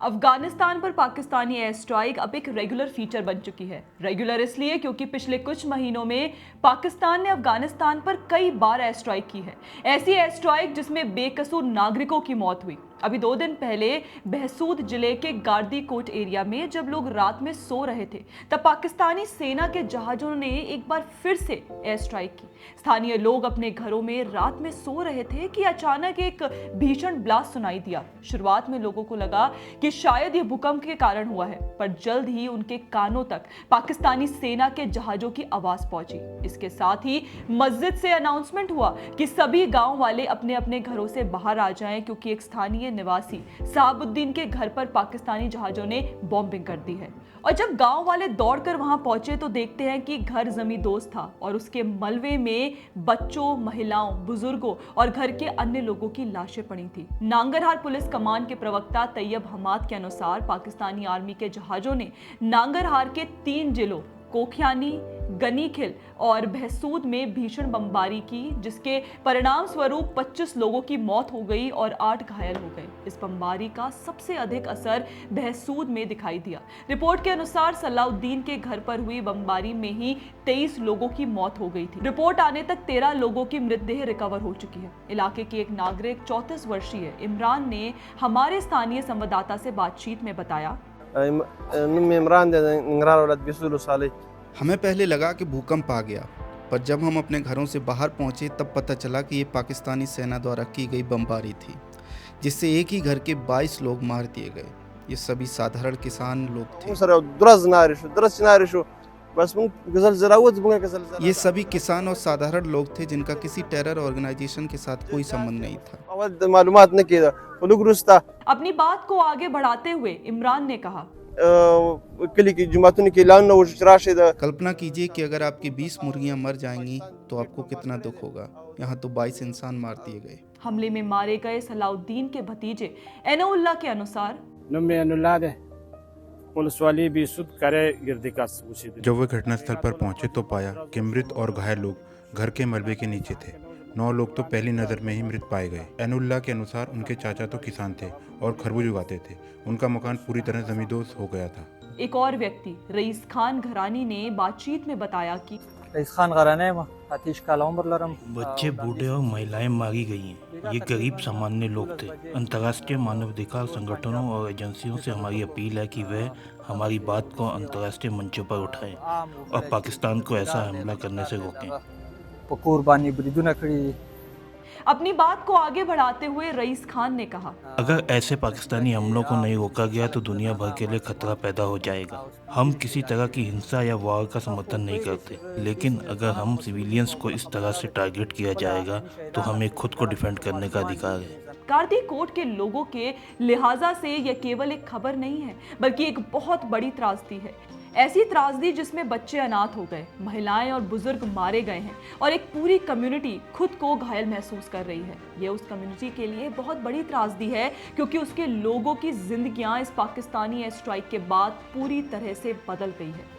अफगानिस्तान पर Pakistani air strike अब एक रेगुलर फीचर बन चुकी है। रेगुलर इसलिए क्योंकि पिछले कुछ महीनों में पाकिस्तान ने अफगानिस्तान पर कई बार एयर स्ट्राइक की है। ऐसी एयर स्ट्राइक जिसमें बेकसूर नागरिकों की मौत हुई। अभी 2 दिन पहले बहसूद जिले के गार्दी कोट एरिया में जब लोग रात में सो रहे थे तब पाकिस्तानी सेना के जहाजों ने एक बार फिर से एयर स्ट्राइक की। स्थानीय लोग अपने घरों में रात में सो रहे थे कि अचानक एक भीषण ब्लास्ट सुनाई दिया। शुरुआत में लोगों को लगा कि शायद यह भूकंप के कारण हुआ है, पर जल्द ही उनके कानों तक पाकिस्तानी सेना के जहाजों की आवाज पहुंची। इसके साथ ही मस्जिद से अनाउंसमेंट हुआ कि सभी गांव वाले अपने अपने घरों से बाहर आ जाएं, क्योंकि एक स्थानीय निवासी साबुद्दीन के घर पर पाकिस्तानी जहाजों ने बॉम्बिंग कर दी है। और जब गांव वाले दौड़कर वहां पहुंचे तो देखते हैं कि घर जमींदोज था और उसके मलबे में बच्चों, महिलाओं, बुजुर्गों और घर के अन्य लोगों की लाशें पड़ी थी। नांगरहार पुलिस कमान के प्रवक्ता तैयब हमाद के अनुसार पाकिस्तानी आर्मी के जहाजों ने नांगरहार के 3 जिलों कोखियानी, गनीखिल और बहसूद में भीषण बमबारी की, जिसके परिणाम स्वरूप 25 लोगों की मौत हो गई और 8 घायल हो गए। इस बमबारी का सबसे अधिक असर बहसूद में दिखाई दिया। रिपोर्ट के अनुसार सलाउद्दीन के घर पर हुई बमबारी में ही 23 लोगों की मौत हो गई थी। रिपोर्ट आने तक 13 लोगों की मृतदेह रिकवर हो चुकी है। इलाके के एक नागरिक 34 वर्षीय इमरान ने हमारे स्थानीय संवाददाता से बातचीत में बताया, हमें पहले लगा कि भूकंप आ गया, पर जब हम अपने घरों से बाहर पहुंचे तब पता चला कि ये पाकिस्तानी सेना द्वारा की गई बमबारी थी, जिससे एक ही घर के 22 लोग मार दिए गए। ये सभी साधारण किसान लोग थे। ये सभी किसान और साधारण लोग थे जिनका किसी टेरर ऑर्गेनाइजेशन के साथ कोई संबंध नहीं था। अपनी बात को आगे बढ़ाते हुए इमरान ने कहा, कल्पना कीजिए कि अगर आपकी 20 मुर्गियां मर जाएंगी तो आपको कितना दुख होगा। यहाँ तो 22 इंसान मार दिए गए। हमले में मारे गए सलाउद्दीन के भतीजे एनौल्लाह के अनुसार, जब वे घटनास्थल पर पहुंचे तो पाया कि मृत और घायल लोग घर के मलबे के नीचे थे। 9 लोग तो पहली नज़र में ही मृत पाए गए। एनुल्लाह के अनुसार उनके चाचा तो किसान थे और खरबूज उगाते थे। उनका मकान पूरी तरह जमींदोज हो गया था। एक और व्यक्ति रईस खान घरानी ने बातचीत में बताया कि बच्चे, बूढ़े और महिलाएं मारी गई हैं। ये गरीब सामान्य लोग थे। अंतर्राष्ट्रीय मानवाधिकार संगठनों और एजेंसियों से हमारी अपील है कि वह हमारी बात को अंतर्राष्ट्रीय मंचों पर उठाएं और पाकिस्तान को ऐसा हमला करने से रोकें। अपनी बात को आगे बढ़ाते हुए रईस खान ने कहा, अगर ऐसे पाकिस्तानी हमलों को नहीं रोका गया तो दुनिया भर के लिए खतरा पैदा हो जाएगा। हम किसी तरह की हिंसा या वार का समर्थन नहीं करते, लेकिन अगर हम सिविलियंस को इस तरह से टारगेट किया जाएगा तो हमें खुद को डिफेंड करने का अधिकार है। गार्दी कोट के लोगों के लिहाजा से यह केवल एक खबर नहीं है, बल्कि एक बहुत बड़ी त्रासदी है। ऐसी त्रासदी जिसमें बच्चे अनाथ हो गए, महिलाएं और बुजुर्ग मारे गए हैं और एक पूरी कम्युनिटी खुद को घायल महसूस कर रही है। ये उस कम्युनिटी के लिए बहुत बड़ी त्रासदी है, क्योंकि उसके लोगों की जिंदगियां इस पाकिस्तानी एयर स्ट्राइक के बाद पूरी तरह से बदल गई है।